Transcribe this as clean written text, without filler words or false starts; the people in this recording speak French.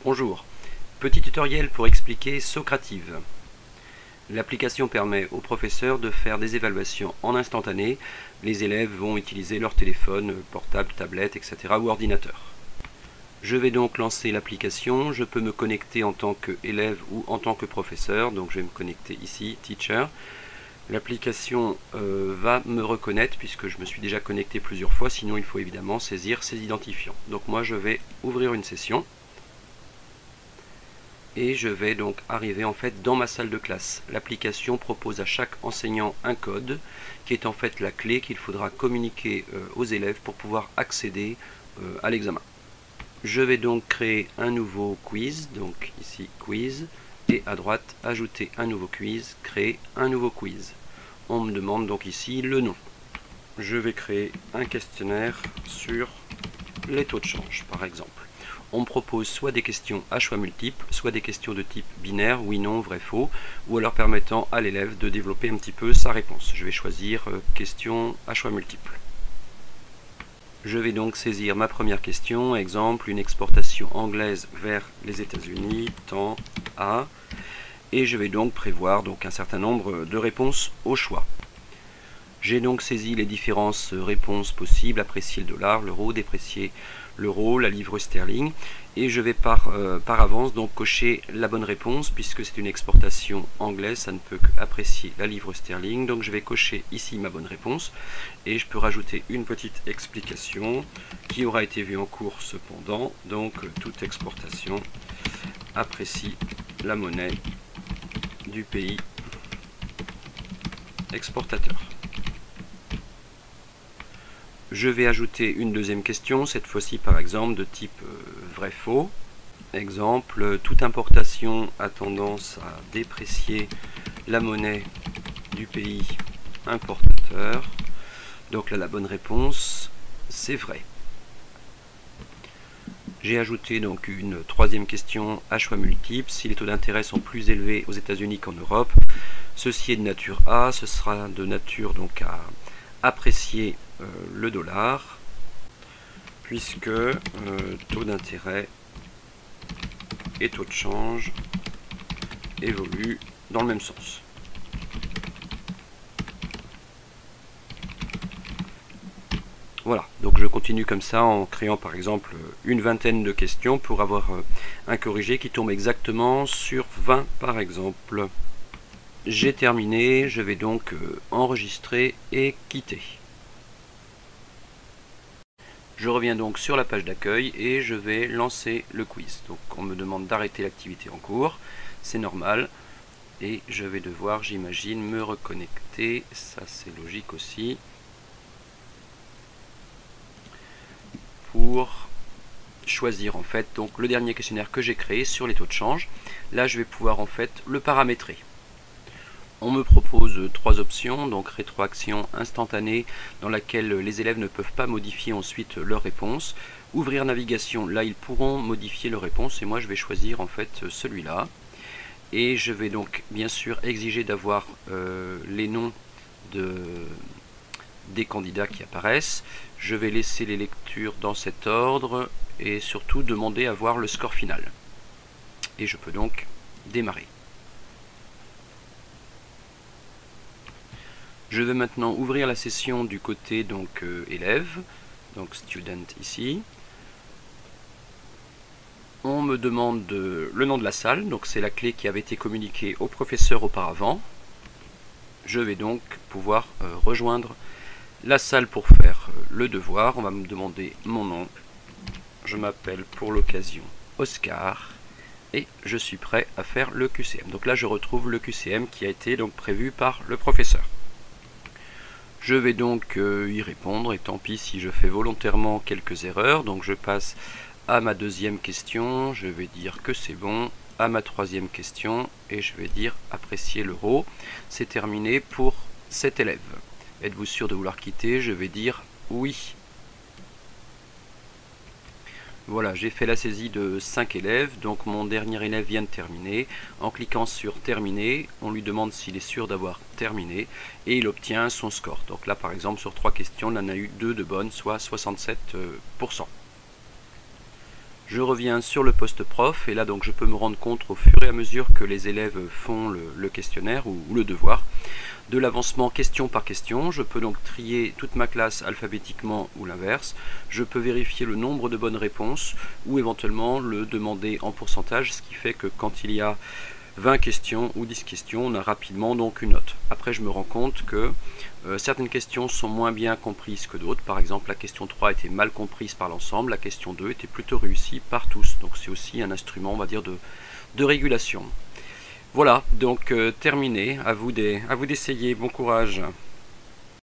Bonjour, petit tutoriel pour expliquer Socrative. L'application permet aux professeurs de faire des évaluations en instantané. Les élèves vont utiliser leur téléphone, portable, tablette, etc. ou ordinateur. Je vais donc lancer l'application. Je peux me connecter en tant qu'élève ou en tant que professeur. Donc je vais me connecter ici, Teacher. L'application va me reconnaître puisque je me suis déjà connecté plusieurs fois. Sinon il faut évidemment saisir ses identifiants. Donc moi je vais ouvrir une session. Et je vais donc arriver en fait dans ma salle de classe. L'application propose à chaque enseignant un code qui est en fait la clé qu'il faudra communiquer aux élèves pour pouvoir accéder à l'examen. Je vais donc créer un nouveau quiz, donc ici quiz, et à droite ajouter un nouveau quiz, créer un nouveau quiz. On me demande donc ici le nom. Je vais créer un questionnaire sur les taux de change par exemple. On me propose soit des questions à choix multiples, soit des questions de type binaire, oui, non, vrai, faux, ou alors permettant à l'élève de développer un petit peu sa réponse. Je vais choisir question à choix multiples. Je vais donc saisir ma première question, exemple, une exportation anglaise vers les États-Unis, temps A, et je vais donc prévoir donc un certain nombre de réponses au choix. J'ai donc saisi les différentes réponses possibles, apprécier le dollar, l'euro, déprécier l'euro, la livre sterling, et je vais par avance donc cocher la bonne réponse puisque c'est une exportation anglaise, ça ne peut qu'apprécier la livre sterling, donc je vais cocher ici ma bonne réponse et je peux rajouter une petite explication qui aura été vue en cours cependant, donc toute exportation apprécie la monnaie du pays exportateur. Je vais ajouter une deuxième question, cette fois-ci par exemple de type vrai-faux. Exemple, toute importation a tendance à déprécier la monnaie du pays importateur. Donc là la bonne réponse, c'est vrai. J'ai ajouté donc une troisième question à choix multiple. Si les taux d'intérêt sont plus élevés aux États-Unis qu'en Europe, ceci est de nature A, ce sera de nature donc à apprécier le dollar, puisque taux d'intérêt et taux de change évoluent dans le même sens. Voilà, donc je continue comme ça en créant par exemple une vingtaine de questions pour avoir un corrigé qui tombe exactement sur 20 par exemple. J'ai terminé, je vais donc enregistrer et quitter. Je reviens donc sur la page d'accueil et je vais lancer le quiz. Donc on me demande d'arrêter l'activité en cours, c'est normal. Et je vais devoir, j'imagine, me reconnecter, ça c'est logique aussi, pour choisir en fait donc le dernier questionnaire que j'ai créé sur les taux de change. Là je vais pouvoir en fait le paramétrer. On me propose trois options, donc rétroaction instantanée dans laquelle les élèves ne peuvent pas modifier ensuite leur réponse. Ouvrir navigation, là ils pourront modifier leur réponse et moi je vais choisir en fait celui-là. Et je vais donc bien sûr exiger d'avoir les noms des candidats qui apparaissent. Je vais laisser les lectures dans cet ordre et surtout demander à voir le score final. Et je peux donc démarrer. Je vais maintenant ouvrir la session du côté donc élève, donc student ici. On me demande le nom de la salle, donc c'est la clé qui avait été communiquée au professeur auparavant. Je vais donc pouvoir rejoindre la salle pour faire le devoir. On va me demander mon nom. Je m'appelle pour l'occasion Oscar et je suis prêt à faire le QCM. Donc là je retrouve le QCM qui a été donc prévu par le professeur. Je vais donc y répondre et tant pis si je fais volontairement quelques erreurs. Donc je passe à ma deuxième question, je vais dire que c'est bon, à ma troisième question et je vais dire apprécier l'euro. C'est terminé pour cet élève. Êtes-vous sûr de vouloir quitter? Je vais dire oui. Voilà, j'ai fait la saisie de 5 élèves, donc mon dernier élève vient de terminer. En cliquant sur terminer, on lui demande s'il est sûr d'avoir terminé et il obtient son score. Donc là par exemple sur 3 questions, il en a eu 2 de bonnes, soit 67%. Je reviens sur le poste prof et là donc je peux me rendre compte au fur et à mesure que les élèves font le questionnaire ou le devoir de l'avancement question par question. Je peux donc trier toute ma classe alphabétiquement ou l'inverse. Je peux vérifier le nombre de bonnes réponses ou éventuellement le demander en pourcentage, ce qui fait que quand il y a 20 questions ou 10 questions, on a rapidement donc une note. Après je me rends compte que certaines questions sont moins bien comprises que d'autres. Par exemple, la question 3 était mal comprise par l'ensemble, la question 2 était plutôt réussie par tous. Donc c'est aussi un instrument, on va dire, de régulation. Voilà, donc terminé. À vous d'essayer. Bon courage.